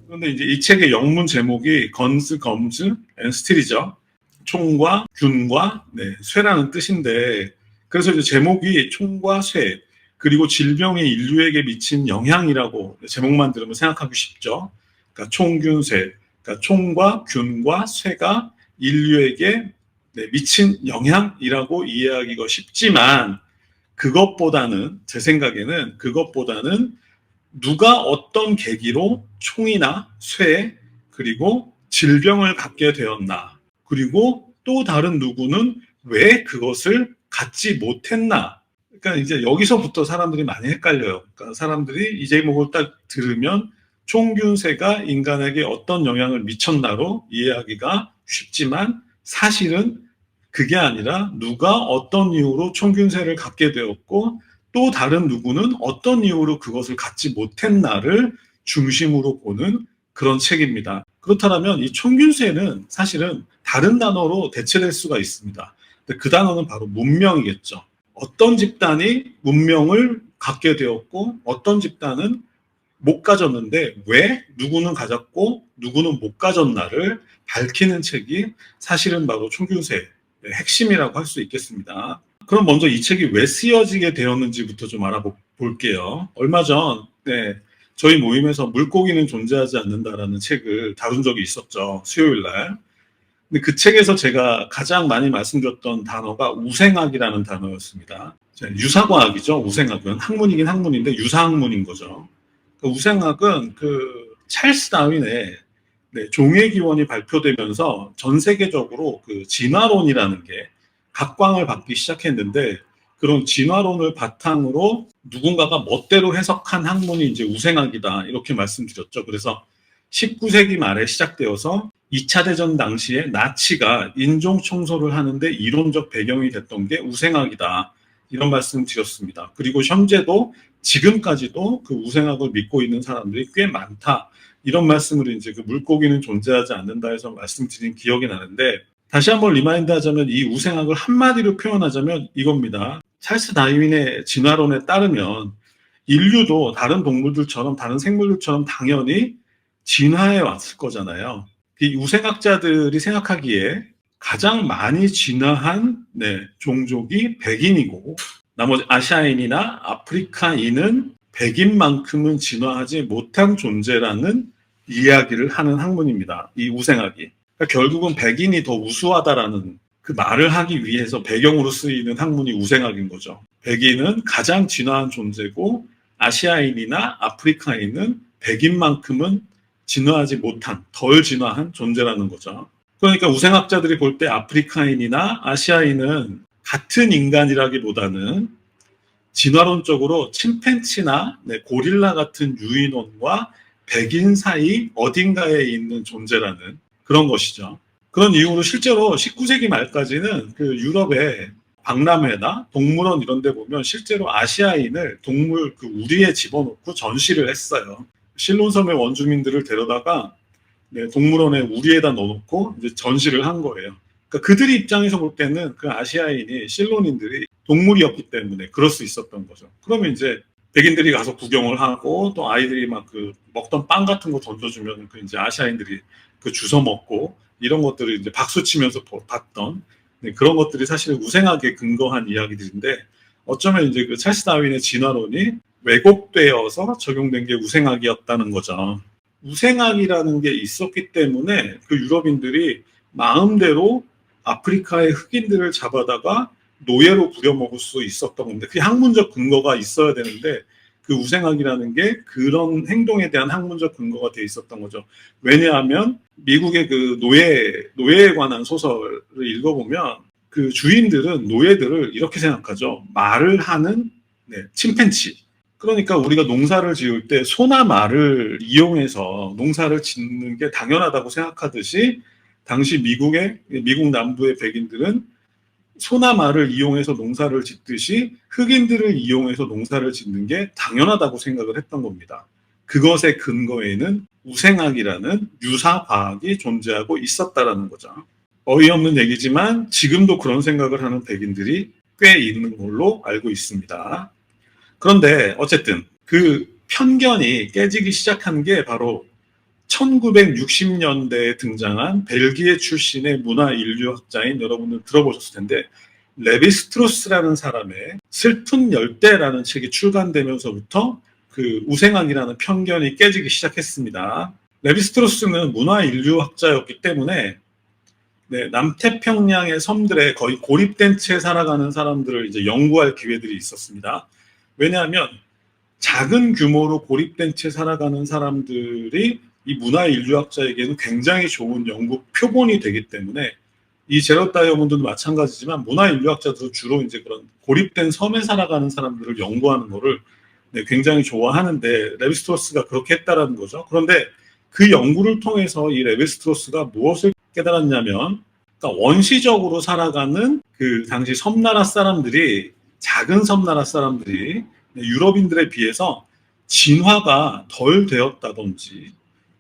그런데 이제 이 책의 영문 제목이 건스, 검즈 앤 스틸이죠. 총과 균과 쇠라는 뜻인데, 그래서 이제 제목이 총과 쇠 그리고 질병이 인류에게 미친 영향이라고 제목만 들으면 생각하기 쉽죠. 그러니까 총균쇠, 그러니까 총과 균과 쇠가 인류에게 미친 영향이라고 이해하기가 쉽지만, 그것보다는 제 생각에는 그것보다는 누가 어떤 계기로 총이나 쇠 그리고 질병을 갖게 되었나, 그리고 또 다른 누구는 왜 그것을 갖지 못했나. 그러니까 이제 여기서부터 사람들이 많이 헷갈려요. 그러니까 사람들이 이 제목을 딱 들으면 총균세가 인간에게 어떤 영향을 미쳤나로 이해하기가 쉽지만, 사실은 그게 아니라 누가 어떤 이유로 총균세를 갖게 되었고 또 다른 누구는 어떤 이유로 그것을 갖지 못했나를 중심으로 보는 그런 책입니다. 그렇다면 이 총균세는 사실은 다른 단어로 대체될 수가 있습니다. 근데 그 단어는 바로 문명이겠죠. 어떤 집단이 문명을 갖게 되었고 어떤 집단은 못 가졌는데 왜 누구는 가졌고 누구는 못 가졌나를 밝히는 책이 사실은 바로 총균세의 핵심이라고 할 수 있겠습니다. 그럼 먼저 이 책이 왜 쓰여지게 되었는지부터 좀 알아볼게요. 얼마 전 저희 모임에서 물고기는 존재하지 않는다라는 책을 다룬 적이 있었죠. 수요일 날. 근데 그 책에서 제가 가장 많이 말씀드렸던 단어가 우생학이라는 단어였습니다. 유사과학이죠. 우생학은 학문이긴 학문인데 유사학문인 거죠. 우생학은 그 찰스 다윈의 종의 기원이 발표되면서 전 세계적으로 그 진화론이라는 게 각광을 받기 시작했는데, 그런 진화론을 바탕으로 누군가가 멋대로 해석한 학문이 이제 우생학이다 이렇게 말씀드렸죠. 그래서 19세기 말에 시작되어서 2차 대전 당시에 나치가 인종 청소를 하는데 이론적 배경이 됐던 게 우생학이다 이런 말씀 드렸습니다. 그리고 현재도 지금까지도 그 우생학을 믿고 있는 사람들이 꽤 많다 이런 말씀을 이제 그 물고기는 존재하지 않는다 해서 말씀드린 기억이 나는데, 다시 한번 리마인드 하자면 이 우생학을 한마디로 표현하자면 이겁니다. 찰스 다윈의 진화론에 따르면 인류도 다른 동물들처럼 다른 생물들처럼 당연히 진화해 왔을 거잖아요. 이 우생학자들이 생각하기에 가장 많이 진화한 종족이 백인이고 나머지 아시아인이나 아프리카인은 백인만큼은 진화하지 못한 존재라는 이야기를 하는 학문입니다. 이 우생학이. 그러니까 결국은 백인이 더 우수하다라는 그 말을 하기 위해서 배경으로 쓰이는 학문이 우생학인 거죠. 백인은 가장 진화한 존재고 아시아인이나 아프리카인은 백인만큼은 진화하지 못한, 덜 진화한 존재라는 거죠. 그러니까 우생학자들이 볼 때 아프리카인이나 아시아인은 같은 인간이라기보다는 진화론적으로 침팬치나 고릴라 같은 유인원과 백인 사이 어딘가에 있는 존재라는 그런 것이죠. 그런 이유로 실제로 19세기 말까지는 그 유럽의 박람회나 동물원 이런 데 보면 실제로 아시아인을 동물 그 우리에 집어넣고 전시를 했어요. 실론섬의 원주민들을 데려다가 동물원에 우리에다 넣어놓고 이제 전시를 한 거예요. 그러니까 그들이 입장에서 볼 때는 그 아시아인이 실론인들이 동물이었기 때문에 그럴 수 있었던 거죠. 그러면 이제 백인들이 가서 구경을 하고 또 아이들이 막 그 먹던 빵 같은 거 던져주면 그 이제 아시아인들이 그 주워 먹고 이런 것들을 이제 박수 치면서 봤던 그런 것들이 사실 우생학에 근거한 이야기들인데, 어쩌면 이제 그 찰스 다윈의 진화론이 왜곡되어서 적용된 게 우생학이었다는 거죠. 우생학이라는 게 있었기 때문에 그 유럽인들이 마음대로 아프리카의 흑인들을 잡아다가 노예로 부려먹을 수 있었던 건데, 그 학문적 근거가 있어야 되는데 그 우생학이라는 게 그런 행동에 대한 학문적 근거가 돼 있었던 거죠. 왜냐하면 미국의 그 노예에 관한 소설을 읽어보면 그 주인들은 노예들을 이렇게 생각하죠. 말을 하는 침팬치. 그러니까 우리가 농사를 지을 때 소나 말을 이용해서 농사를 짓는 게 당연하다고 생각하듯이, 당시 미국 남부의 백인들은 소나 말을 이용해서 농사를 짓듯이 흑인들을 이용해서 농사를 짓는 게 당연하다고 생각을 했던 겁니다. 그것의 근거에는 우생학이라는 유사과학이 존재하고 있었다라는 거죠. 어이없는 얘기지만 지금도 그런 생각을 하는 백인들이 꽤 있는 걸로 알고 있습니다. 그런데 어쨌든 그 편견이 깨지기 시작한 게 바로 1960년대에 등장한 벨기에 출신의 문화 인류학자인 여러분들 들어보셨을 텐데 레비스트로스라는 사람의 슬픈 열대라는 책이 출간되면서부터 그 우생학이라는 편견이 깨지기 시작했습니다. 레비스트로스는 문화 인류학자였기 때문에 남태평양의 섬들에 거의 고립된 채 살아가는 사람들을 이제 연구할 기회들이 있었습니다. 왜냐하면 작은 규모로 고립된 채 살아가는 사람들이 이 문화 인류학자에게는 굉장히 좋은 연구 표본이 되기 때문에 이 제럿 다이아몬드도 마찬가지지만 문화 인류학자들은 주로 이제 그런 고립된 섬에 살아가는 사람들을 연구하는 거를 굉장히 좋아하는데 레비스트로스가 그렇게 했다라는 거죠. 그런데 그 연구를 통해서 이 레비스트로스가 무엇을 깨달았냐면 그러니까 원시적으로 살아가는 그 당시 섬나라 사람들이 작은 섬나라 사람들이 유럽인들에 비해서 진화가 덜 되었다든지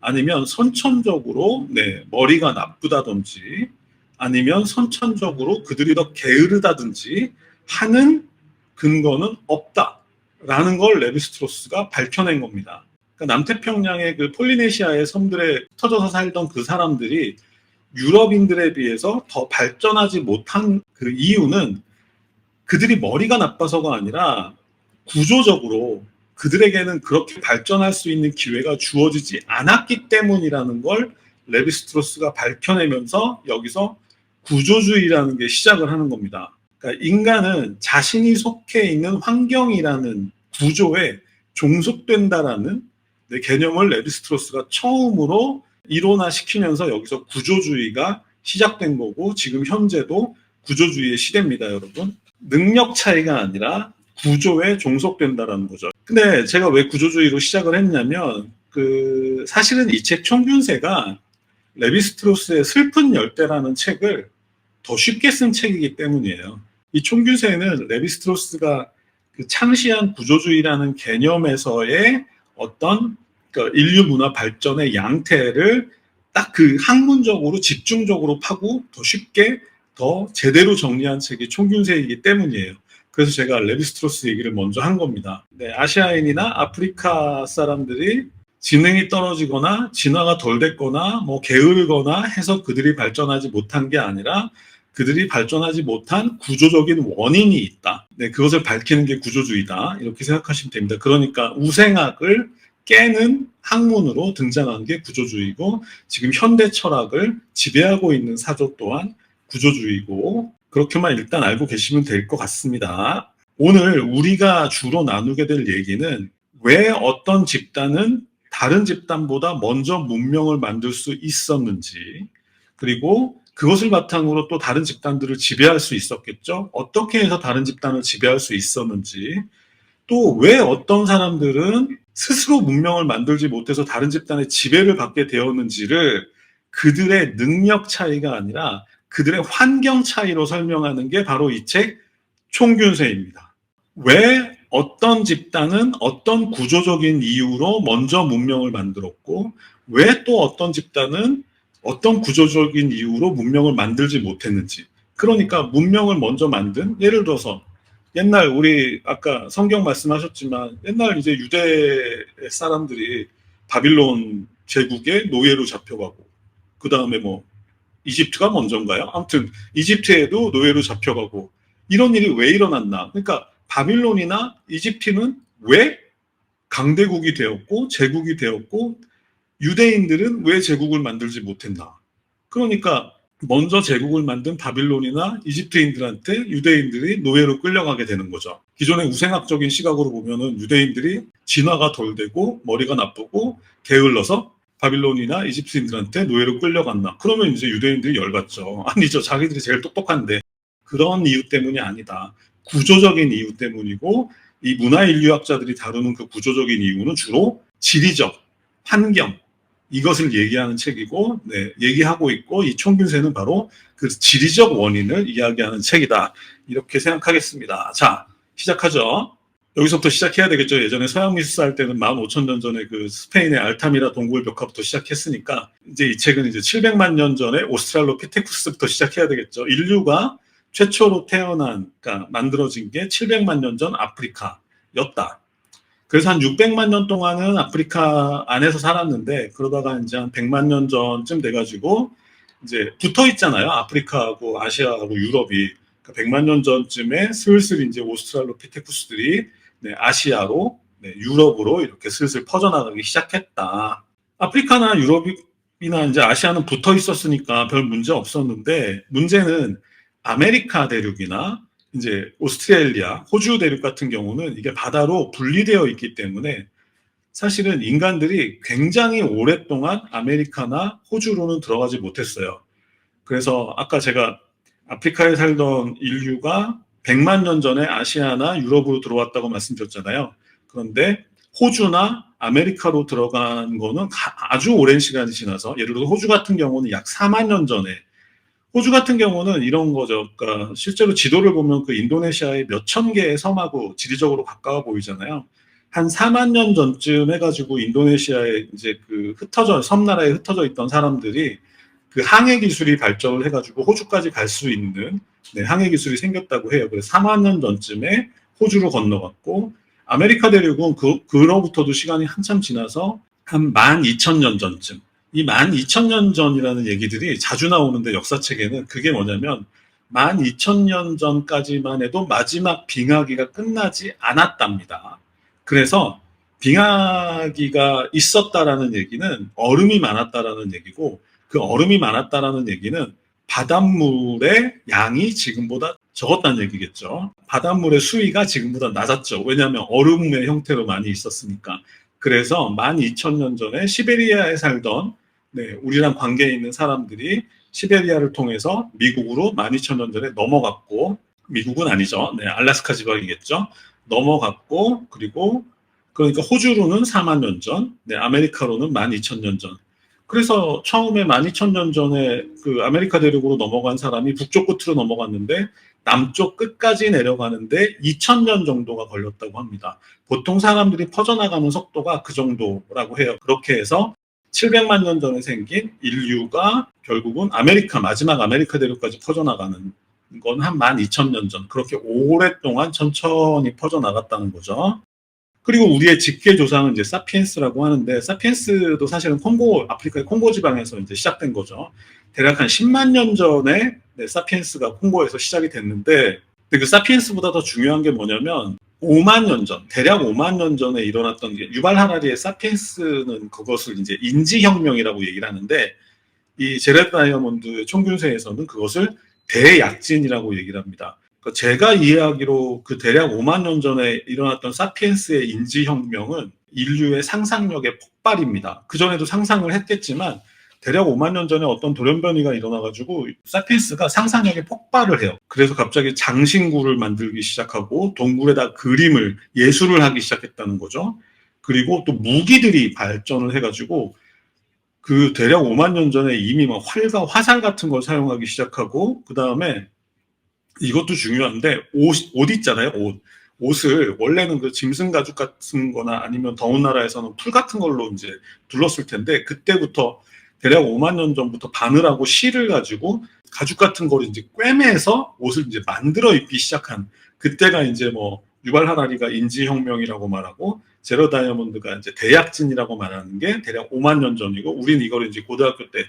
아니면 선천적으로 머리가 나쁘다든지 아니면 선천적으로 그들이 더 게으르다든지 하는 근거는 없다라는 걸 레비스트로스가 밝혀낸 겁니다. 그러니까 남태평양의 그 폴리네시아의 섬들에 흩어져서 살던 그 사람들이 유럽인들에 비해서 더 발전하지 못한 그 이유는 그들이 머리가 나빠서가 아니라 구조적으로 그들에게는 그렇게 발전할 수 있는 기회가 주어지지 않았기 때문이라는 걸 레비스트로스가 밝혀내면서 여기서 구조주의라는 게 시작을 하는 겁니다. 그러니까 인간은 자신이 속해 있는 환경이라는 구조에 종속된다라는 개념을 레비스트로스가 처음으로 일원화시키면서 여기서 구조주의가 시작된 거고 지금 현재도 구조주의의 시대입니다, 여러분. 능력 차이가 아니라 구조에 종속된다라는 거죠. 근데 제가 왜 구조주의로 시작을 했냐면 사실은 이 책 총균세가 레비스트로스의 슬픈 열대라는 책을 더 쉽게 쓴 책이기 때문이에요. 이 총균세는 레비스트로스가 그 창시한 구조주의라는 개념에서의 어떤 인류 문화 발전의 양태를 딱 그 학문적으로 집중적으로 파고 더 쉽게 더 제대로 정리한 책이 총균세이기 때문이에요. 그래서 제가 레비스트로스 얘기를 먼저 한 겁니다. 아시아인이나 아프리카 사람들이 지능이 떨어지거나 진화가 덜 됐거나 뭐 게으르거나 해서 그들이 발전하지 못한 게 아니라 그들이 발전하지 못한 구조적인 원인이 있다. 그것을 밝히는 게 구조주의다. 이렇게 생각하시면 됩니다. 그러니까 우생학을 깨는 학문으로 등장한 게 구조주의고 지금 현대 철학을 지배하고 있는 사조 또한 구조주의고 그렇게만 일단 알고 계시면 될 것 같습니다. 오늘 우리가 주로 나누게 될 얘기는 왜 어떤 집단은 다른 집단보다 먼저 문명을 만들 수 있었는지 그리고 그것을 바탕으로 또 다른 집단들을 지배할 수 있었겠죠. 어떻게 해서 다른 집단을 지배할 수 있었는지 또 왜 어떤 사람들은 스스로 문명을 만들지 못해서 다른 집단의 지배를 받게 되었는지를 그들의 능력 차이가 아니라 그들의 환경 차이로 설명하는 게 바로 이 책 총균세입니다. 왜 어떤 집단은 어떤 구조적인 이유로 먼저 문명을 만들었고 왜 또 어떤 집단은 어떤 구조적인 이유로 문명을 만들지 못했는지 그러니까 문명을 먼저 만든 예를 들어서 옛날 우리 아까 성경 말씀하셨지만 옛날 이제 유대 사람들이 바빌론 제국의 노예로 잡혀가고 그 다음에 뭐 이집트가 먼저인가요? 아무튼 이집트에도 노예로 잡혀가고 이런 일이 왜 일어났나? 그러니까 바빌론이나 이집트는 왜 강대국이 되었고 제국이 되었고 유대인들은 왜 제국을 만들지 못했나? 그러니까 먼저 제국을 만든 바빌론이나 이집트인들한테 유대인들이 노예로 끌려가게 되는 거죠. 기존의 우생학적인 시각으로 보면은 유대인들이 진화가 덜 되고 머리가 나쁘고 게을러서 바빌론이나 이집트인들한테 노예로 끌려갔나? 그러면 이제 유대인들이 열받죠. 아니죠. 자기들이 제일 똑똑한데. 그런 이유 때문이 아니다. 구조적인 이유 때문이고 이 문화인류학자들이 다루는 그 구조적인 이유는 주로 지리적, 환경 이것을 얘기하는 책이고 얘기하고 있고 이 총균세는 바로 그 지리적 원인을 이야기하는 책이다. 이렇게 생각하겠습니다. 자, 시작하죠. 여기서부터 시작해야 되겠죠. 예전에 서양미술사 할 때는 15,000년 전에 그 스페인의 알타미라 동굴 벽화부터 시작했으니까 이제 이 책은 이제 700만 년 전에 오스트랄로피테쿠스부터 시작해야 되겠죠. 인류가 최초로 태어난, 그러니까 만들어진 게 700만 년 전 아프리카였다. 그래서 한 600만 년 동안은 아프리카 안에서 살았는데 그러다가 이제 한 100만 년 전쯤 돼가지고 이제 붙어 있잖아요. 아프리카하고 아시아하고 유럽이. 그러니까 100만 년 전쯤에 슬슬 이제 오스트랄로피테쿠스들이 네, 아시아로 네, 유럽으로 이렇게 슬슬 퍼져나가기 시작했다. 아프리카나 유럽이나 이제 아시아는 붙어 있었으니까 별 문제 없었는데 문제는 아메리카 대륙이나 이제 오스트레일리아, 호주 대륙 같은 경우는 이게 바다로 분리되어 있기 때문에 사실은 인간들이 굉장히 오랫동안 아메리카나 호주로는 들어가지 못했어요. 그래서 아까 제가 아프리카에 살던 인류가 100만 년 전에 아시아나 유럽으로 들어왔다고 말씀드렸잖아요. 그런데 호주나 아메리카로 들어간 거는 아주 오랜 시간이 지나서 예를 들어 호주 같은 경우는 약 4만 년 전에 호주 같은 경우는 이런 거죠. 그러니까 실제로 지도를 보면 그 인도네시아의 몇천 개의 섬하고 지리적으로 가까워 보이잖아요. 한 4만 년 전쯤 해가지고 인도네시아에 이제 그 섬나라에 흩어져 있던 사람들이 그 항해 기술이 발전을 해가지고 호주까지 갈 수 있는 네, 항해 기술이 생겼다고 해요. 그래서 4만 년 전쯤에 호주로 건너갔고 아메리카 대륙은 그로부터도 시간이 한참 지나서 한 12,000년 전쯤 이 12,000년 전이라는 얘기들이 자주 나오는데 역사책에는 그게 뭐냐면 12,000년 전까지만 해도 마지막 빙하기가 끝나지 않았답니다. 그래서 빙하기가 있었다라는 얘기는 얼음이 많았다라는 얘기고 그 얼음이 많았다라는 얘기는 바닷물의 양이 지금보다 적었다는 얘기겠죠. 바닷물의 수위가 지금보다 낮았죠. 왜냐하면 얼음의 형태로 많이 있었으니까. 그래서 12,000년 전에 시베리아에 살던 네, 우리랑 관계에 있는 사람들이 시베리아를 통해서 미국으로 12,000년 전에 넘어갔고 미국은 아니죠. 네, 알래스카 지방이겠죠. 넘어갔고 그리고 그러니까 호주로는 4만 년 전, 네, 아메리카로는 12,000년 전. 그래서 처음에 12,000년 전에 그 아메리카 대륙으로 넘어간 사람이 북쪽 끝으로 넘어갔는데 남쪽 끝까지 내려가는데 2,000년 정도가 걸렸다고 합니다. 보통 사람들이 퍼져나가는 속도가 그 정도라고 해요. 그렇게 해서 700만 년 전에 생긴 인류가 결국은 마지막 아메리카 대륙까지 퍼져나가는 건 한 12,000년 전. 그렇게 오랫동안 천천히 퍼져나갔다는 거죠. 그리고 우리의 직계 조상은 이제 사피엔스라고 하는데 사피엔스도 사실은 아프리카의 콩고 지방에서 이제 시작된 거죠. 대략 한 10만 년 전에 네, 사피엔스가 콩고에서 시작이 됐는데 그 사피엔스보다 더 중요한 게 뭐냐면 5만 년 전, 대략 5만 년 전에 일어났던 게 유발 하라리의 사피엔스는 그것을 이제 인지혁명이라고 얘기를 하는데 이 제레드 다이아몬드의 총균세에서는 그것을 대약진이라고 얘기를 합니다. 그러니까 제가 이해하기로 그 대략 5만 년 전에 일어났던 사피엔스의 인지혁명은 인류의 상상력의 폭발입니다. 그전에도 상상을 했겠지만 대략 5만 년 전에 어떤 돌연변이가 일어나가지고 사피엔스가 상상력의 폭발을 해요. 그래서 갑자기 장신구를 만들기 시작하고 동굴에다 그림을 예술을 하기 시작했다는 거죠. 그리고 또 무기들이 발전을 해가지고 그 대략 5만 년 전에 이미 막 활과 화살 같은 걸 사용하기 시작하고 그 다음에 이것도 중요한데 옷 있잖아요. 옷을 원래는 그 짐승 가죽 같은 거나 아니면 더운 나라에서는 풀 같은 걸로 이제 둘렀을 텐데 그때부터 대략 5만 년 전부터 바늘하고 실을 가지고 가죽 같은 걸 이제 꿰매서 옷을 이제 만들어 입기 시작한 그때가 이제 뭐 유발 하라리가 인지혁명이라고 말하고 제로 다이아몬드가 이제 대약진이라고 말하는 게 대략 5만 년 전이고 우리는 이걸 이제 고등학교 때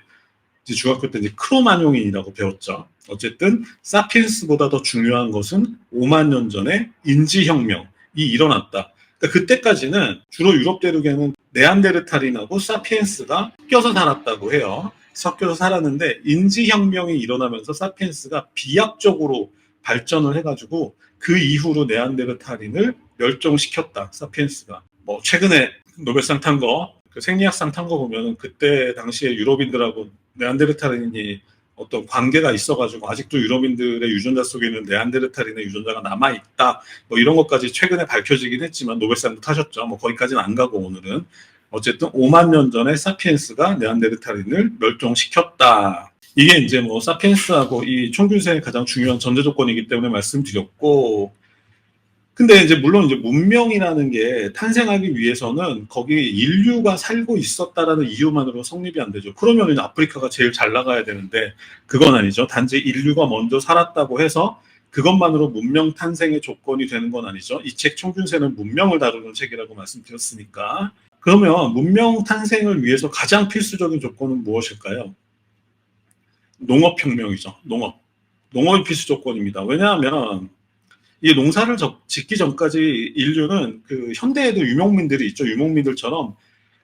이제 중학교 때 이제 크로마뇽인이라고 배웠죠. 어쨌든 사피엔스보다 더 중요한 것은 5만 년 전에 인지혁명이 일어났다. 그러니까 그때까지는 주로 유럽 대륙에는 네안데르탈인하고 사피엔스가 섞여서 살았다고 해요. 섞여서 살았는데 인지혁명이 일어나면서 사피엔스가 비약적으로 발전을 해가지고 그 이후로 네안데르탈인을 멸종시켰다. 사피엔스가. 뭐 최근에 노벨상 탄 거, 그 생리학상 탄 거 보면은 그때 당시에 유럽인들하고 네안데르탈인이 어떤 관계가 있어가지고 아직도 유럽인들의 유전자 속에는 네안데르탈인의 유전자가 남아있다. 뭐 이런 것까지 최근에 밝혀지긴 했지만 노벨상도 타셨죠. 뭐 거기까지는 안 가고 오늘은. 어쨌든 5만 년 전에 사피엔스가 네안데르탈인을 멸종시켰다. 이게 이제 뭐 사피엔스하고 이 총균세의 가장 중요한 전제 조건이기 때문에 말씀드렸고 근데 이제 물론 이제 문명이라는 게 탄생하기 위해서는 거기에 인류가 살고 있었다라는 이유만으로 성립이 안 되죠. 그러면 이제 아프리카가 제일 잘 나가야 되는데 그건 아니죠. 단지 인류가 먼저 살았다고 해서 그것만으로 문명 탄생의 조건이 되는 건 아니죠. 이 책 총균세는 문명을 다루는 책이라고 말씀드렸으니까. 그러면 문명 탄생을 위해서 가장 필수적인 조건은 무엇일까요? 농업혁명이죠. 농업이 필수 조건입니다. 왜냐하면 이 농사를 짓기 전까지 인류는 그 현대에도 유목민들이 있죠. 유목민들처럼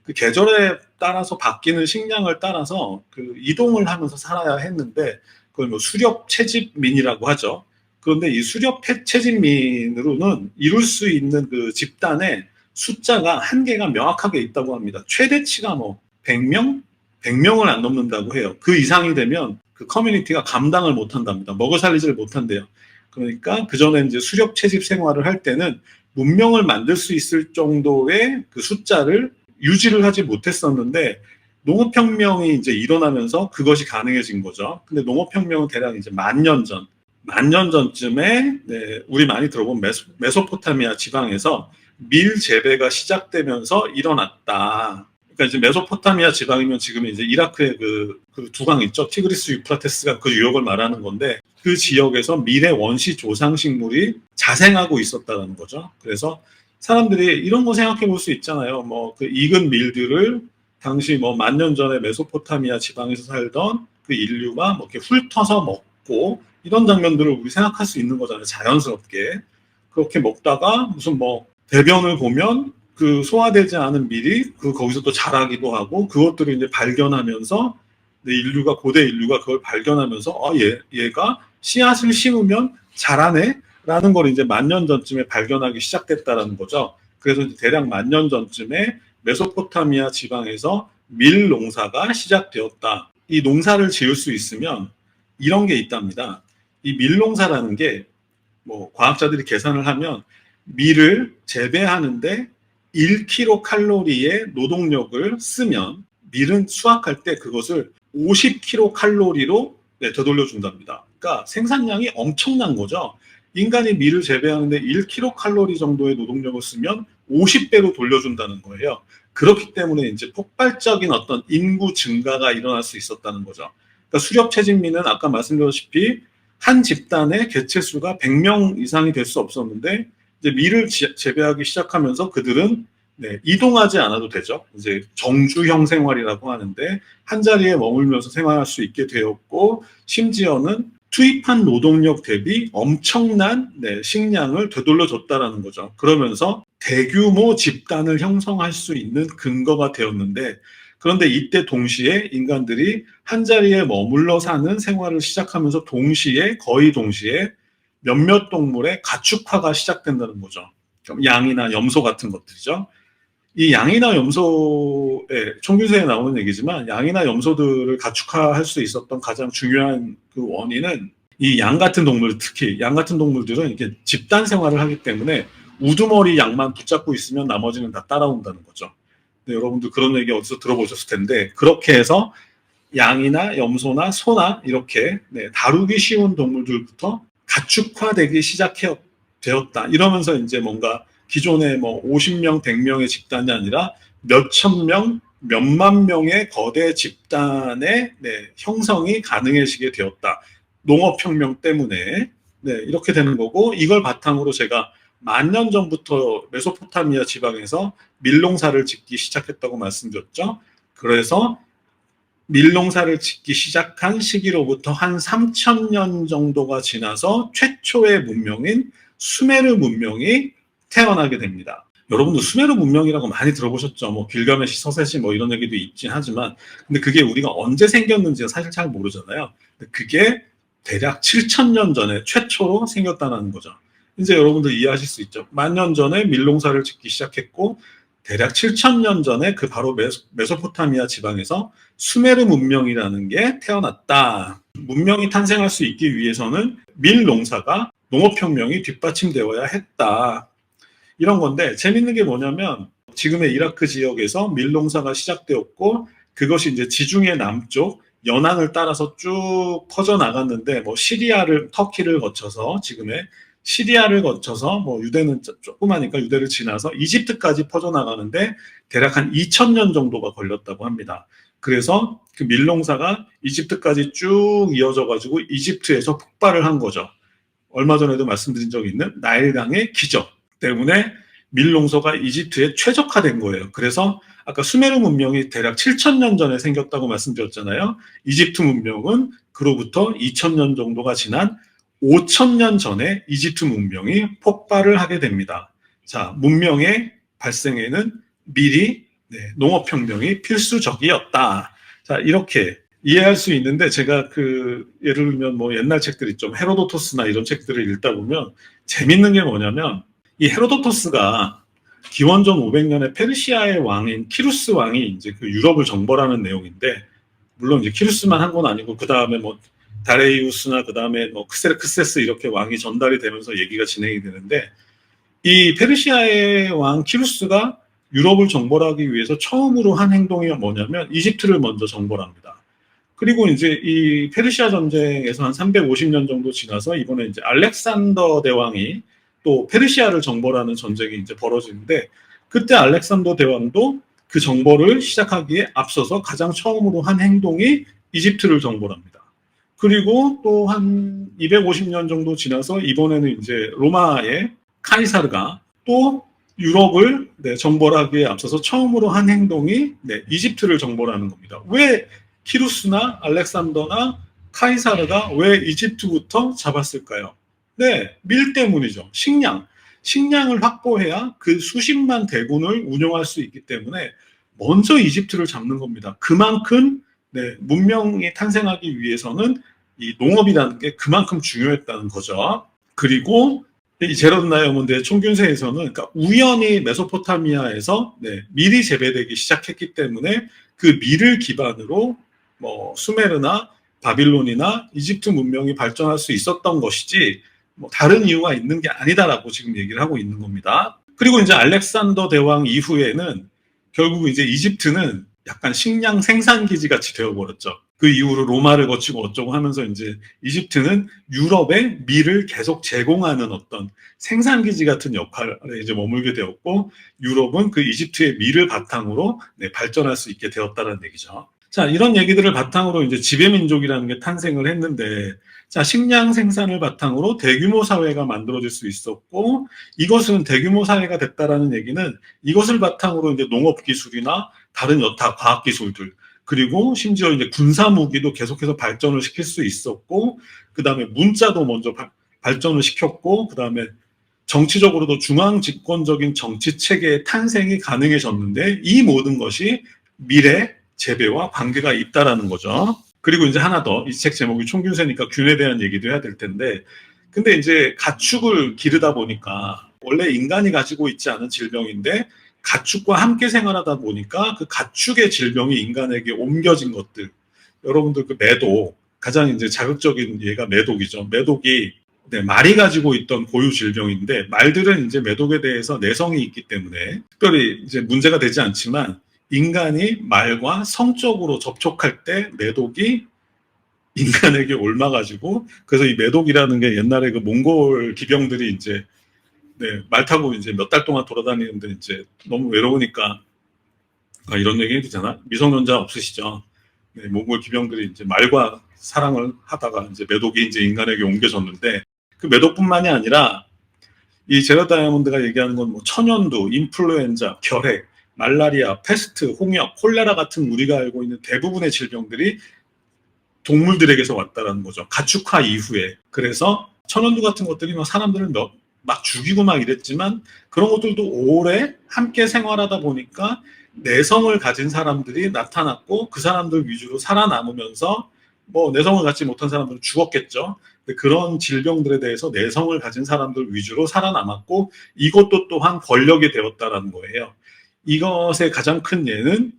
그 계절에 따라서 바뀌는 식량을 따라서 그 이동을 하면서 살아야 했는데 그걸 뭐 수렵 채집민이라고 하죠. 그런데 이 수렵 채집민으로는 이룰 수 있는 그 집단의 숫자가 한계가 명확하게 있다고 합니다. 최대치가 뭐 100명? 100명을 안 넘는다고 해요. 그 이상이 되면 그 커뮤니티가 감당을 못 한답니다. 먹여 살리지를 못한대요. 그러니까 그 전에 이제 수렵 채집 생활을 할 때는 문명을 만들 수 있을 정도의 그 숫자를 유지를 하지 못했었는데 농업혁명이 이제 일어나면서 그것이 가능해진 거죠. 근데 농업혁명은 대략 이제 만 년 전쯤에 네, 우리 많이 들어본 메소포타미아 지방에서 밀 재배가 시작되면서 일어났다. 그러니까 이제 메소포타미아 지방이면 지금 이제 이라크의 그 두 강 있죠. 티그리스 유프라테스가 그 유역을 말하는 건데 그 지역에서 밀의 원시 조상 식물이 자생하고 있었다는 거죠. 그래서 사람들이 이런 거 생각해 볼 수 있잖아요. 뭐 그 익은 밀들을 당시 뭐 만 년 전에 메소포타미아 지방에서 살던 그 인류가 뭐 이렇게 훑어서 먹고 이런 장면들을 우리 생각할 수 있는 거잖아요. 자연스럽게. 그렇게 먹다가 무슨 뭐 대변을 보면 그 소화되지 않은 밀이 그 거기서 또 자라기도 하고 그것들을 이제 발견하면서 고대 인류가 그걸 발견하면서 얘가 씨앗을 심으면 자라네 라는 걸 이제 만 년 전쯤에 발견하기 시작됐다라는 거죠. 그래서 대략 만 년 전쯤에 메소포타미아 지방에서 밀 농사가 시작되었다. 이 농사를 지을 수 있으면 이런 게 있답니다. 이 밀 농사라는 게 뭐 과학자들이 계산을 하면 밀을 재배하는데 1kcal 노동력을 쓰면 밀은 수확할 때 그것을 50kcal로 되돌려준답니다. 그러니까 생산량이 엄청난 거죠. 인간이 밀을 재배하는데 1kcal 정도의 노동력을 쓰면 50배로 돌려준다는 거예요. 그렇기 때문에 이제 폭발적인 어떤 인구 증가가 일어날 수 있었다는 거죠. 그러니까 수렵 채집민은 아까 말씀드렸다시피 한 집단의 개체수가 100명 이상이 될 수 없었는데 이제 밀을 재배하기 시작하면서 그들은 이동하지 않아도 되죠. 이제 정주형 생활이라고 하는데 한 자리에 머물면서 생활할 수 있게 되었고 심지어는 투입한 노동력 대비 엄청난 식량을 되돌려줬다라는 거죠. 그러면서 대규모 집단을 형성할 수 있는 근거가 되었는데 그런데 이때 동시에 인간들이 한 자리에 머물러 사는 생활을 시작하면서 거의 동시에 몇몇 동물의 가축화가 시작된다는 거죠. 양이나 염소 같은 것들이죠. 이 양이나 염소의 총균세에 나오는 얘기지만 양이나 염소들을 가축화할 수 있었던 가장 중요한 그 원인은 이 양 같은 동물, 특히 양 같은 동물들은 이렇게 집단 생활을 하기 때문에 우두머리 양만 붙잡고 있으면 나머지는 다 따라온다는 거죠. 네, 여러분들 그런 얘기 어디서 들어보셨을 텐데 그렇게 해서 양이나 염소나 소나 이렇게 다루기 쉬운 동물들부터 가축화되기 시작되었다. 이러면서 이제 뭔가 기존의 뭐 50명, 100명의 집단이 아니라 몇천 명, 몇만 명의 거대 집단의 형성이 가능해지게 되었다. 농업혁명 때문에 이렇게 되는 거고 이걸 바탕으로 제가 만 년 전부터 메소포타미아 지방에서 밀농사를 짓기 시작했다고 말씀드렸죠. 그래서 밀농사를 짓기 시작한 시기로부터 한 3,000년 정도가 지나서 최초의 문명인 수메르 문명이 태어나게 됩니다. 여러분도 수메르 문명이라고 많이 들어보셨죠. 뭐 길가메시 서세시 뭐 이런 얘기도 있긴 하지만 근데 그게 우리가 언제 생겼는지가 사실 잘 모르잖아요. 근데 그게 대략 7,000년 전에 최초로 생겼다는 거죠. 이제 여러분들 이해하실 수 있죠. 만 년 전에 밀농사를 짓기 시작했고 대략 7,000년 전에 그 바로 메소포타미아 지방에서 수메르 문명이라는 게 태어났다. 문명이 탄생할 수 있기 위해서는 밀농사가 농업혁명이 뒷받침되어야 했다. 이런 건데 재밌는 게 뭐냐면 지금의 이라크 지역에서 밀농사가 시작되었고 그것이 이제 지중해 남쪽 연안을 따라서 쭉 퍼져나갔는데 뭐 터키를 거쳐서 지금의 시리아를 거쳐서 뭐 유대는 조그마니까 유대를 지나서 이집트까지 퍼져나가는데 대략 한 2,000년 정도가 걸렸다고 합니다. 그래서 그 밀농사가 이집트까지 쭉 이어져 가지고 이집트에서 폭발을 한 거죠. 얼마 전에도 말씀드린 적이 있는 나일강의 기적 때문에 밀농소가 이집트에 최적화된 거예요. 그래서 아까 수메르 문명이 대략 7,000년 전에 생겼다고 말씀드렸잖아요. 이집트 문명은 그로부터 2,000년 정도가 지난 5,000년 전에 이집트 문명이 폭발을 하게 됩니다. 자, 문명의 발생에는 미리 농업혁명이 필수적이었다. 자, 이렇게 이해할 수 있는데 제가 예를 들면 뭐 옛날 책들 있죠. 헤로도토스나 이런 책들을 읽다 보면 재밌는 게 뭐냐면 이 헤로도토스가 기원전 500년에 페르시아의 왕인 키루스 왕이 이제 그 유럽을 정벌하는 내용인데, 물론 이제 키루스만 한 건 아니고 그 다음에 뭐 다레이우스나 그 다음에 뭐 크세르크세스 이렇게 왕이 전달이 되면서 얘기가 진행이 되는데, 이 페르시아의 왕 키루스가 유럽을 정벌하기 위해서 처음으로 한 행동이 뭐냐면 이집트를 먼저 정벌합니다. 그리고 이제 이 페르시아 전쟁에서 한 350년 정도 지나서 이번에 이제 알렉산더 대왕이 또 페르시아를 정벌하는 전쟁이 이제 벌어지는데, 그때 알렉산더 대왕도 그 정벌을 시작하기에 앞서서 가장 처음으로 한 행동이 이집트를 정벌합니다. 그리고 또 한 250년 정도 지나서 이번에는 이제 로마의 카이사르가 또 유럽을 정벌하기에 앞서서 처음으로 한 행동이 이집트를 정벌하는 겁니다. 왜 키루스나 알렉산더나 카이사르가 왜 이집트부터 잡았을까요? 밀 때문이죠. 식량을 확보해야 그 수십만 대군을 운영할 수 있기 때문에 먼저 이집트를 잡는 겁니다. 그만큼 문명이 탄생하기 위해서는 이 농업이라는 게 그만큼 중요했다는 거죠. 그리고 이 제러드 다이아몬드의 총균세에서는 그러니까 우연히 메소포타미아에서 밀이 재배되기 시작했기 때문에 그 밀을 기반으로 뭐 수메르나 바빌론이나 이집트 문명이 발전할 수 있었던 것이지 뭐 다른 이유가 있는 게 아니다라고 지금 얘기를 하고 있는 겁니다. 그리고 이제 알렉산더 대왕 이후에는 결국 이제 이집트는 약간 식량 생산기지 같이 되어버렸죠. 그 이후로 로마를 거치고 어쩌고 하면서 이제 이집트는 유럽에 밀을 계속 제공하는 어떤 생산기지 같은 역할에 이제 머물게 되었고, 유럽은 그 이집트의 밀을 바탕으로 발전할 수 있게 되었다는 얘기죠. 자, 이런 얘기들을 바탕으로 이제 지배민족이라는 게 탄생을 했는데, 자, 식량 생산을 바탕으로 대규모 사회가 만들어질 수 있었고, 이것은 대규모 사회가 됐다라는 얘기는 이것을 바탕으로 이제 농업 기술이나 다른 여타 과학 기술들, 그리고 심지어 이제 군사 무기도 계속해서 발전을 시킬 수 있었고, 그 다음에 문자도 먼저 발전을 시켰고, 그 다음에 정치적으로도 중앙 집권적인 정치 체계의 탄생이 가능해졌는데, 이 모든 것이 밀의 재배와 관계가 있다라는 거죠. 그리고 이제 하나 더, 이 책 제목이 총균세니까 균에 대한 얘기도 해야 될 텐데, 근데 이제 가축을 기르다 보니까 원래 인간이 가지고 있지 않은 질병인데 가축과 함께 생활하다 보니까 그 가축의 질병이 인간에게 옮겨진 것들, 여러분들 그 매독, 가장 이제 자극적인 예가 매독이죠. 매독이 말이 가지고 있던 고유 질병인데, 말들은 이제 매독에 대해서 내성이 있기 때문에 특별히 이제 문제가 되지 않지만, 인간이 말과 성적으로 접촉할 때 매독이 인간에게 옮아가지고, 그래서 이 매독이라는 게 옛날에 그 몽골 기병들이 이제 말 타고 이제 몇 달 동안 돌아다니는데 이제 너무 외로우니까, 이런 얘기 해도 되나? 미성년자 없으시죠? 몽골 기병들이 이제 말과 사랑을 하다가 이제 매독이 이제 인간에게 옮겨졌는데, 그 매독뿐만이 아니라 이 제러드 다이아몬드가 얘기하는 건 뭐 천연두, 인플루엔자, 결핵, 말라리아, 패스트, 홍역, 콜레라 같은 우리가 알고 있는 대부분의 질병들이 동물들에게서 왔다라는 거죠. 가축화 이후에. 그래서 천연두 같은 것들이 막 사람들을 막 죽이고 막 이랬지만, 그런 것들도 오래 함께 생활하다 보니까 내성을 가진 사람들이 나타났고, 그 사람들 위주로 살아남으면서 뭐 내성을 갖지 못한 사람들은 죽었겠죠. 근데 그런 질병들에 대해서 내성을 가진 사람들 위주로 살아남았고, 이것도 또한 권력이 되었다라는 거예요. 이것의 가장 큰 예는,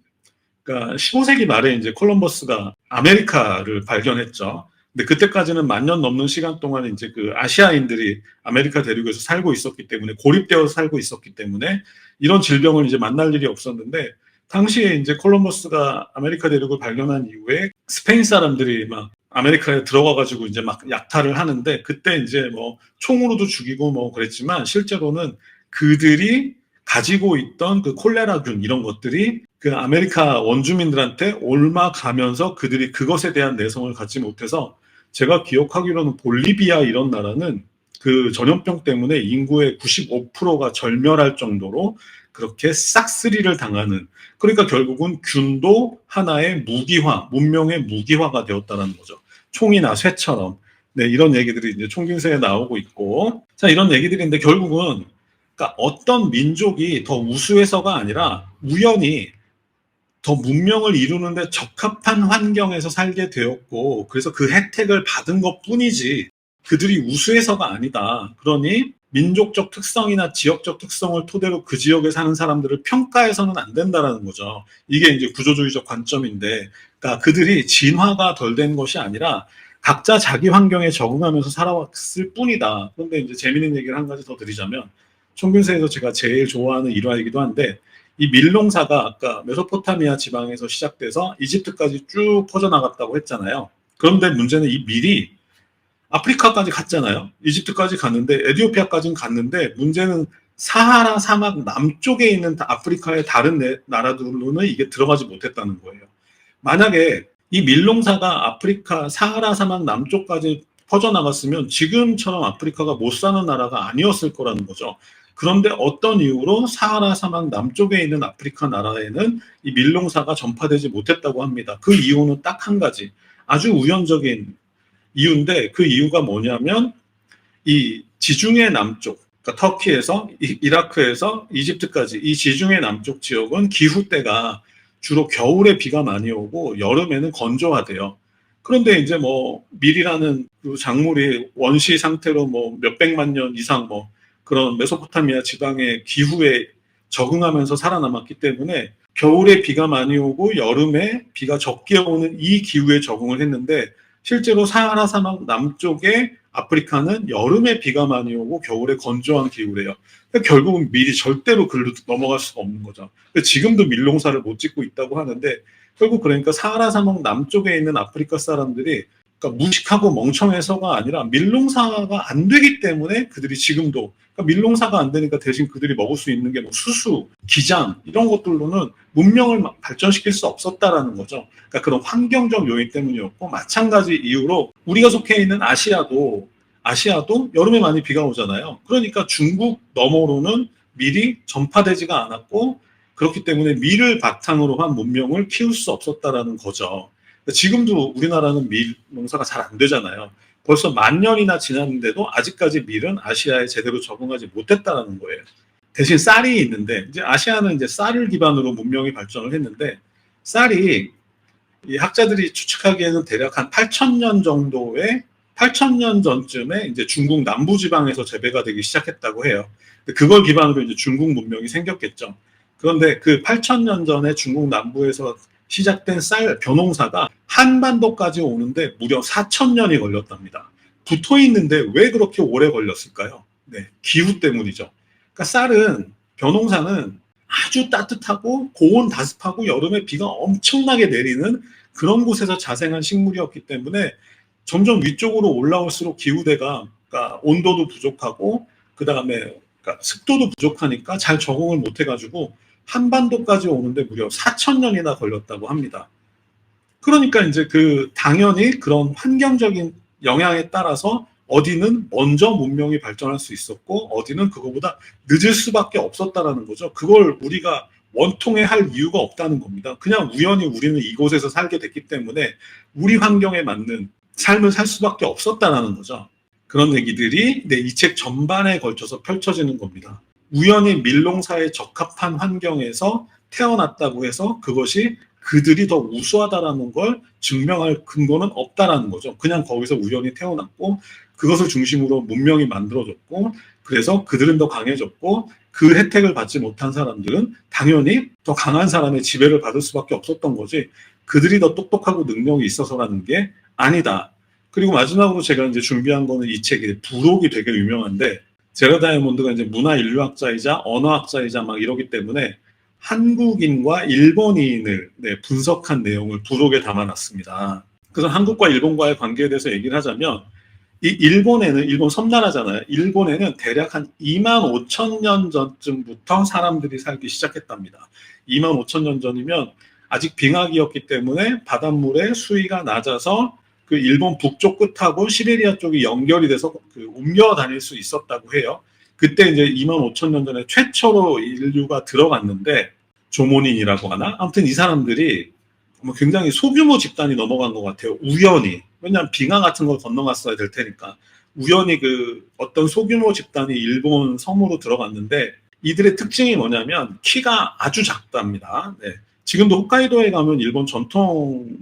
그러니까 15세기 말에 이제 콜럼버스가 아메리카를 발견했죠. 근데 그때까지는 10,000년 넘는 시간 동안 이제 그 아시아인들이 아메리카 대륙에서 살고 있었기 때문에, 고립되어 살고 있었기 때문에 이런 질병을 이제 만날 일이 없었는데, 당시에 이제 콜럼버스가 아메리카 대륙을 발견한 이후에 스페인 사람들이 막 아메리카에 들어가가지고 이제 막 약탈을 하는데, 그때 이제 뭐 총으로도 죽이고 뭐 그랬지만, 실제로는 그들이 가지고 있던 그 콜레라균 이런 것들이 그 아메리카 원주민들한테 옮아가면서 그들이 그것에 대한 내성을 갖지 못해서, 제가 기억하기로는 볼리비아 이런 나라는 그 전염병 때문에 인구의 95%가 절멸할 정도로 그렇게 싹쓸이를 당하는, 그러니까 결국은 균도 하나의 무기화, 문명의 무기화가 되었다는 거죠. 총이나 쇠처럼. 네, 이런 얘기들이 이제 총균세에 나오고 있고, 자, 이런 얘기들인데 결국은 그러니까 어떤 민족이 더 우수해서가 아니라 우연히 더 문명을 이루는데 적합한 환경에서 살게 되었고, 그래서 그 혜택을 받은 것 뿐이지 그들이 우수해서가 아니다. 그러니 민족적 특성이나 지역적 특성을 토대로 그 지역에 사는 사람들을 평가해서는 안 된다라는 거죠. 이게 이제 구조주의적 관점인데, 그러니까 그들이 진화가 덜 된 것이 아니라 각자 자기 환경에 적응하면서 살아왔을 뿐이다. 그런데 이제 재미있는 얘기를 한 가지 더 드리자면, 총균세에서 제가 제일 좋아하는 일화이기도 한데, 이 밀농사가 아까 메소포타미아 지방에서 시작돼서 이집트까지 쭉 퍼져나갔다고 했잖아요. 그런데 문제는 이 밀이 아프리카까지 갔잖아요. 이집트까지 갔는데, 에티오피아까지는 갔는데, 문제는 사하라 사막 남쪽에 있는 아프리카의 다른 나라들로는 이게 들어가지 못했다는 거예요. 만약에 이 밀농사가 아프리카 사하라 사막 남쪽까지 퍼져나갔으면 지금처럼 아프리카가 못 사는 나라가 아니었을 거라는 거죠. 그런데 어떤 이유로 사하라 사막 남쪽에 있는 아프리카 나라에는 이 밀농사가 전파되지 못했다고 합니다. 그 이유는 딱 한 가지, 아주 우연적인 이유인데, 그 이유가 뭐냐면 이 지중해 남쪽, 그러니까 터키에서 이라크에서 이집트까지 이 지중해 남쪽 지역은 기후때가 주로 겨울에 비가 많이 오고 여름에는 건조하대요. 그런데 이제 뭐 밀이라는 그 작물이 원시 상태로 뭐 몇백만 년 이상 뭐 그런 메소포타미아 지방의 기후에 적응하면서 살아남았기 때문에 겨울에 비가 많이 오고 여름에 비가 적게 오는 이 기후에 적응을 했는데, 실제로 사하라 사막 남쪽의 아프리카는 여름에 비가 많이 오고 겨울에 건조한 기후래요. 그러니까 결국은 밀이 절대로 글로 넘어갈 수가 없는 거죠. 지금도 밀농사를 못 짓고 있다고 하는데, 결국 그러니까 사하라 사막 남쪽에 있는 아프리카 사람들이 그러니까 무식하고 멍청해서가 아니라 밀농사가 안 되기 때문에 그들이 지금도, 그러니까 밀농사가 안 되니까 대신 그들이 먹을 수 있는 게 뭐 수수, 기장 이런 것들로는 문명을 발전시킬 수 없었다라는 거죠. 그러니까 그런 환경적 요인 때문이었고, 마찬가지 이유로 우리가 속해 있는 아시아도 여름에 많이 비가 오잖아요. 그러니까 중국 너머로는 밀이 전파되지가 않았고, 그렇기 때문에 밀을 바탕으로 한 문명을 키울 수 없었다라는 거죠. 지금도 우리나라는 밀 농사가 잘 안 되잖아요. 벌써 10,000년이나 지났는데도 아직까지 밀은 아시아에 제대로 적응하지 못했다라는 거예요. 대신 쌀이 있는데, 이제 아시아는 이제 쌀을 기반으로 문명이 발전을 했는데, 쌀이 이 학자들이 추측하기에는 대략 한 8,000년 정도의 8,000년 전쯤에 이제 중국 남부 지방에서 재배가 되기 시작했다고 해요. 그걸 기반으로 이제 중국 문명이 생겼겠죠. 그런데 그 8,000년 전에 중국 남부에서 시작된 쌀 벼농사가 한반도까지 오는데 무려 4,000년이 걸렸답니다. 붙어 있는데 왜 그렇게 오래 걸렸을까요? 네, 기후 때문이죠. 그러니까 쌀은, 벼농사는 아주 따뜻하고 고온 다습하고 여름에 비가 엄청나게 내리는 그런 곳에서 자생한 식물이었기 때문에 점점 위쪽으로 올라올수록 기후대가, 그러니까 온도도 부족하고 그 다음에 그러니까 습도도 부족하니까 잘 적응을 못 해가지고 한반도까지 오는데 무려 4,000년이나 걸렸다고 합니다. 그러니까 이제 그 당연히 그런 환경적인 영향에 따라서 어디는 먼저 문명이 발전할 수 있었고 어디는 그거보다 늦을 수밖에 없었다라는 거죠. 그걸 우리가 원통에 할 이유가 없다는 겁니다. 그냥 우연히 우리는 이곳에서 살게 됐기 때문에 우리 환경에 맞는 삶을 살 수밖에 없었다라는 거죠. 그런 얘기들이 이 책 전반에 걸쳐서 펼쳐지는 겁니다. 우연히 밀농사에 적합한 환경에서 태어났다고 해서 그것이 그들이 더 우수하다라는 걸 증명할 근거는 없다라는 거죠. 그냥 거기서 우연히 태어났고 그것을 중심으로 문명이 만들어졌고, 그래서 그들은 더 강해졌고 그 혜택을 받지 못한 사람들은 당연히 더 강한 사람의 지배를 받을 수밖에 없었던 거지, 그들이 더 똑똑하고 능력이 있어서라는 게 아니다. 그리고 마지막으로 제가 이제 준비한 거는 이 책이 부록이 되게 유명한데, 제라 다이아몬드가 이제 문화인류학자이자 언어학자이자 막 이러기 때문에 한국인과 일본인을 분석한 내용을 부록에 담아놨습니다. 그래서 한국과 일본과의 관계에 대해서 얘기를 하자면, 이 일본에는, 일본 섬나라잖아요. 일본에는 대략 한 25,000년 전쯤부터 사람들이 살기 시작했답니다. 25,000년 전이면 아직 빙하기였기 때문에 바닷물의 수위가 낮아서 그 일본 북쪽 끝하고 시베리아 쪽이 연결이 돼서 그 옮겨 다닐 수 있었다고 해요. 그때 이제 25,000년 전에 최초로 인류가 들어갔는데 조모닌이라고 하나? 아무튼 이 사람들이 뭐 굉장히 소규모 집단이 넘어간 것 같아요. 우연히. 왜냐하면 빙하 같은 걸 건너갔어야 될 테니까. 우연히 그 어떤 소규모 집단이 일본 섬으로 들어갔는데 이들의 특징이 뭐냐면 키가 아주 작답니다. 네. 지금도 홋카이도에 가면 일본 전통인들이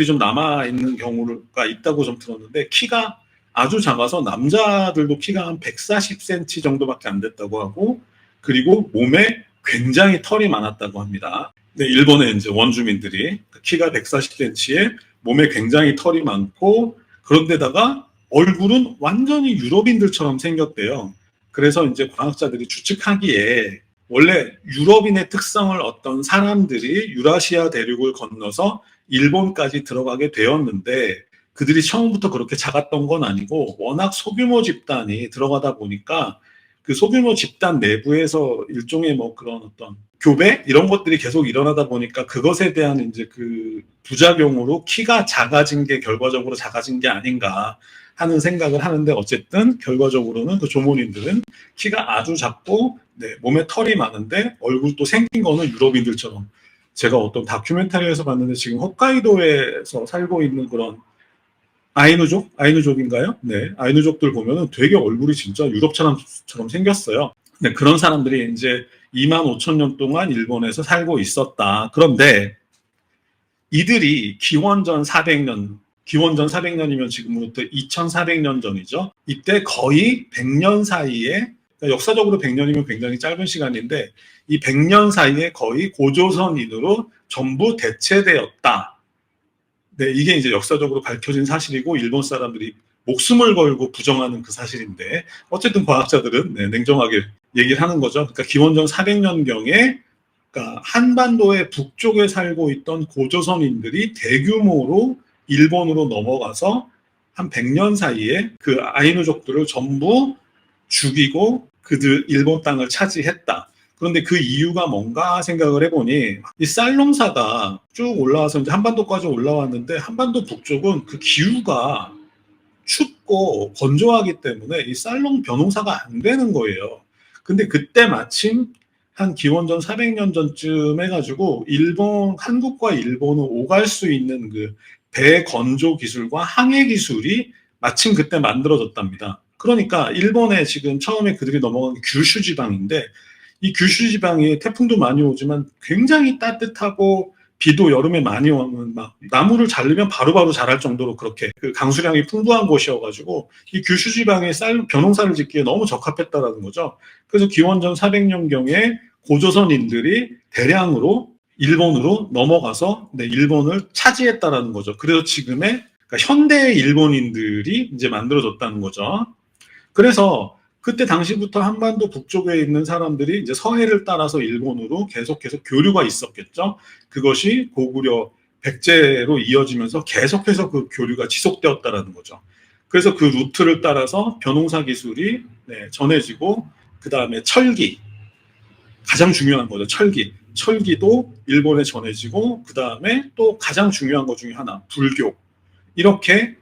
좀 남아있는 경우가 있다고 좀 들었는데 키가 아주 작아서 남자들도 키가 한 140cm 정도밖에 안 됐다고 하고 그리고 몸에 굉장히 털이 많았다고 합니다. 네, 일본의 이제 원주민들이 키가 140cm에 몸에 굉장히 털이 많고 그런데다가 얼굴은 완전히 유럽인들처럼 생겼대요. 그래서 이제 과학자들이 추측하기에 원래 유럽인의 특성을 어떤 사람들이 유라시아 대륙을 건너서 일본까지 들어가게 되었는데 그들이 처음부터 그렇게 작았던 건 아니고 워낙 소규모 집단이 들어가다 보니까 그 소규모 집단 내부에서 일종의 뭐 그런 어떤 교배 이런 것들이 계속 일어나다 보니까 그것에 대한 이제 그 부작용으로 키가 작아진 게 결과적으로 작아진 게 아닌가 하는 생각을 하는데 어쨌든 결과적으로는 그 조모닌들은 키가 아주 작고 네, 몸에 털이 많은데 얼굴도 생긴 거는 유럽인들처럼 제가 어떤 다큐멘터리에서 봤는데 지금 홋카이도에서 살고 있는 그런 아이누족인가요? 네, 아이누족들 보면은 되게 얼굴이 진짜 유럽처럼 생겼어요. 네, 그런 사람들이 이제 25,000년 동안 일본에서 살고 있었다. 그런데 이들이 기원전 400년이면 지금부터 2400년 전이죠. 이때 거의 100년 사이에, 그러니까 역사적으로 100년이면 굉장히 짧은 시간인데 이 100년 사이에 거의 고조선인으로 전부 대체되었다. 네, 이게 이제 역사적으로 밝혀진 사실이고 일본 사람들이 목숨을 걸고 부정하는 그 사실인데 어쨌든 과학자들은 네, 냉정하게 얘기를 하는 거죠. 그러니까 기원전 400년경에 그러니까 한반도의 북쪽에 살고 있던 고조선인들이 대규모로 일본으로 넘어가서 한 100년 사이에 그 아이누족들을 전부 죽이고 그들 일본 땅을 차지했다. 그런데 그 이유가 뭔가 생각을 해보니 이 쌀 농사가 쭉 올라와서 이제 한반도까지 올라왔는데 한반도 북쪽은 그 기후가 춥고 건조하기 때문에 이 쌀농 벼농사가 안 되는 거예요. 근데 그때 마침 한 기원전 400년 전쯤 해가지고 한국과 일본을 오갈 수 있는 그 배건조 기술과 항해 기술이 마침 그때 만들어졌답니다. 그러니까 일본에 지금 처음에 그들이 넘어간 게 규슈 지방인데 이 규슈 지방에 태풍도 많이 오지만 굉장히 따뜻하고 비도 여름에 많이 오면 막 나무를 자르면 바로바로 자랄 정도로 그렇게 그 강수량이 풍부한 곳이어가지고 이 규슈 지방에 벼농사를 짓기에 너무 적합했다라는 거죠. 그래서 기원전 400년경에 고조선인들이 대량으로 일본으로 넘어가서 네, 일본을 차지했다라는 거죠. 그래서 지금의 그러니까 현대의 일본인들이 이제 만들어졌다는 거죠. 그래서 그때 당시부터 한반도 북쪽에 있는 사람들이 이제 서해를 따라서 일본으로 계속해서 교류가 있었겠죠. 그것이 고구려 백제로 이어지면서 계속해서 그 교류가 지속되었다라는 거죠. 그래서 그 루트를 따라서 벼농사 기술이 네, 전해지고 그 다음에 철기 가장 중요한 거죠. 철기도 일본에 전해지고 그 다음에 또 가장 중요한 것 중에 하나 불교 이렇게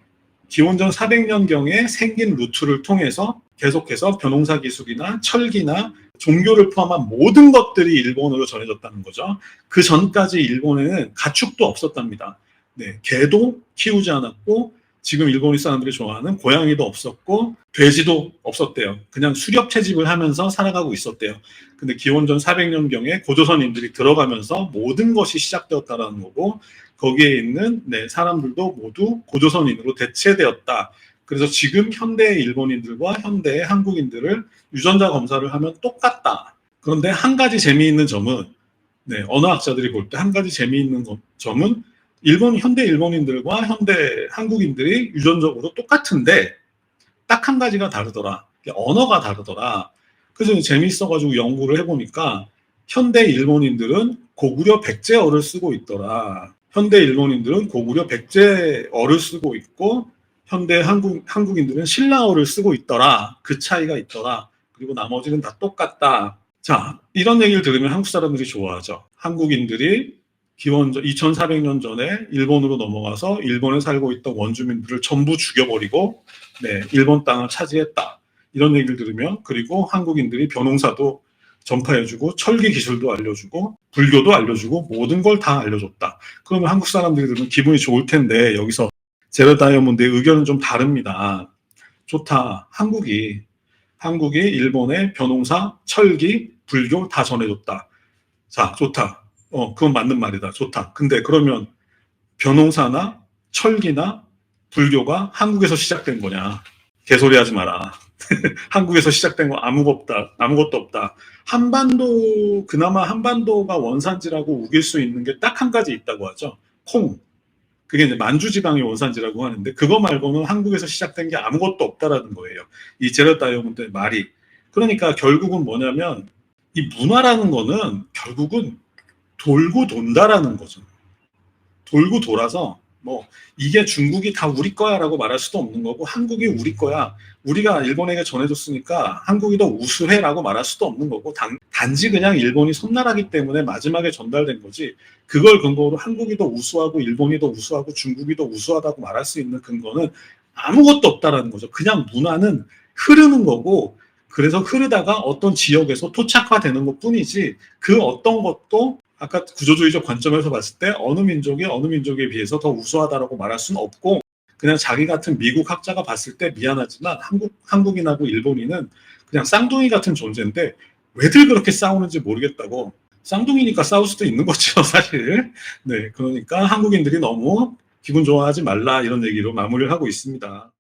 기원전 400년경에 생긴 루트를 통해서 계속해서 벼농사 기술이나 철기나 종교를 포함한 모든 것들이 일본으로 전해졌다는 거죠. 그 전까지 일본에는 가축도 없었답니다. 네, 개도 키우지 않았고 지금 일본인 사람들이 좋아하는 고양이도 없었고 돼지도 없었대요. 그냥 수렵 채집을 하면서 살아가고 있었대요. 근데 기원전 400년경에 고조선인들이 들어가면서 모든 것이 시작되었다는 거고 거기에 있는 네, 사람들도 모두 고조선인으로 대체되었다. 그래서 지금 현대의 일본인들과 현대의 한국인들을 유전자 검사를 하면 똑같다. 그런데 한 가지 재미있는 점은 네, 언어학자들이 볼 때 한 가지 재미있는 점은 현대 일본인들과 현대 한국인들이 유전적으로 똑같은데 딱 한 가지가 다르더라. 언어가 다르더라. 그래서 재미있어가지고 연구를 해보니까 현대 일본인들은 고구려 백제어를 쓰고 있더라. 현대 일본인들은 고구려 백제어를 쓰고 있고 현대 한국인들은 신라어를 쓰고 있더라. 그 차이가 있더라. 그리고 나머지는 다 똑같다. 자, 이런 얘기를 들으면 한국 사람들이 좋아하죠. 한국인들이 기원전 2400년 전에 일본으로 넘어가서 일본에 살고 있던 원주민들을 전부 죽여버리고 네, 일본 땅을 차지했다. 이런 얘기를 들으면 그리고 한국인들이 벼농사도 전파해주고 철기 기술도 알려주고 불교도 알려주고 모든 걸 다 알려줬다. 그러면 한국 사람들이 들으면 기분이 좋을 텐데 여기서 제로 다이아몬드의 의견은 좀 다릅니다. 좋다. 한국이 일본의 벼농사, 철기, 불교 다 전해줬다. 자, 좋다. 그건 맞는 말이다. 좋다. 근데 그러면 벼농사나 철기나 불교가 한국에서 시작된 거냐? 개소리 하지 마라. 한국에서 시작된 거 아무것도 없다. 그나마 한반도가 원산지라고 우길 수 있는 게 딱 한 가지 있다고 하죠. 콩. 그게 이제 만주지방이 원산지라고 하는데, 그거 말고는 한국에서 시작된 게 아무것도 없다라는 거예요. 이 제럿 다이아몬드의 말이. 그러니까 결국은 뭐냐면, 이 문화라는 거는 결국은 돌고 돈다라는 거죠. 돌고 돌아서 이게 중국이 다 우리 거야라고 말할 수도 없는 거고 한국이 우리 거야. 우리가 일본에게 전해줬으니까 한국이 더 우수해라고 말할 수도 없는 거고 단지 그냥 일본이 섬나라기 때문에 마지막에 전달된 거지 그걸 근거로 한국이 더 우수하고 일본이 더 우수하고 중국이 더 우수하다고 말할 수 있는 근거는 아무것도 없다라는 거죠. 그냥 문화는 흐르는 거고 그래서 흐르다가 어떤 지역에서 토착화되는 것 뿐이지 그 어떤 것도 아까 구조주의적 관점에서 봤을 때 어느 민족이 어느 민족에 비해서 더 우수하다라고 말할 수는 없고 그냥 자기 같은 미국 학자가 봤을 때 미안하지만 한국인하고 일본인은 그냥 쌍둥이 같은 존재인데 왜들 그렇게 싸우는지 모르겠다고. 쌍둥이니까 싸울 수도 있는 거죠, 사실. 네, 그러니까 한국인들이 너무 기분 좋아하지 말라 이런 얘기로 마무리를 하고 있습니다.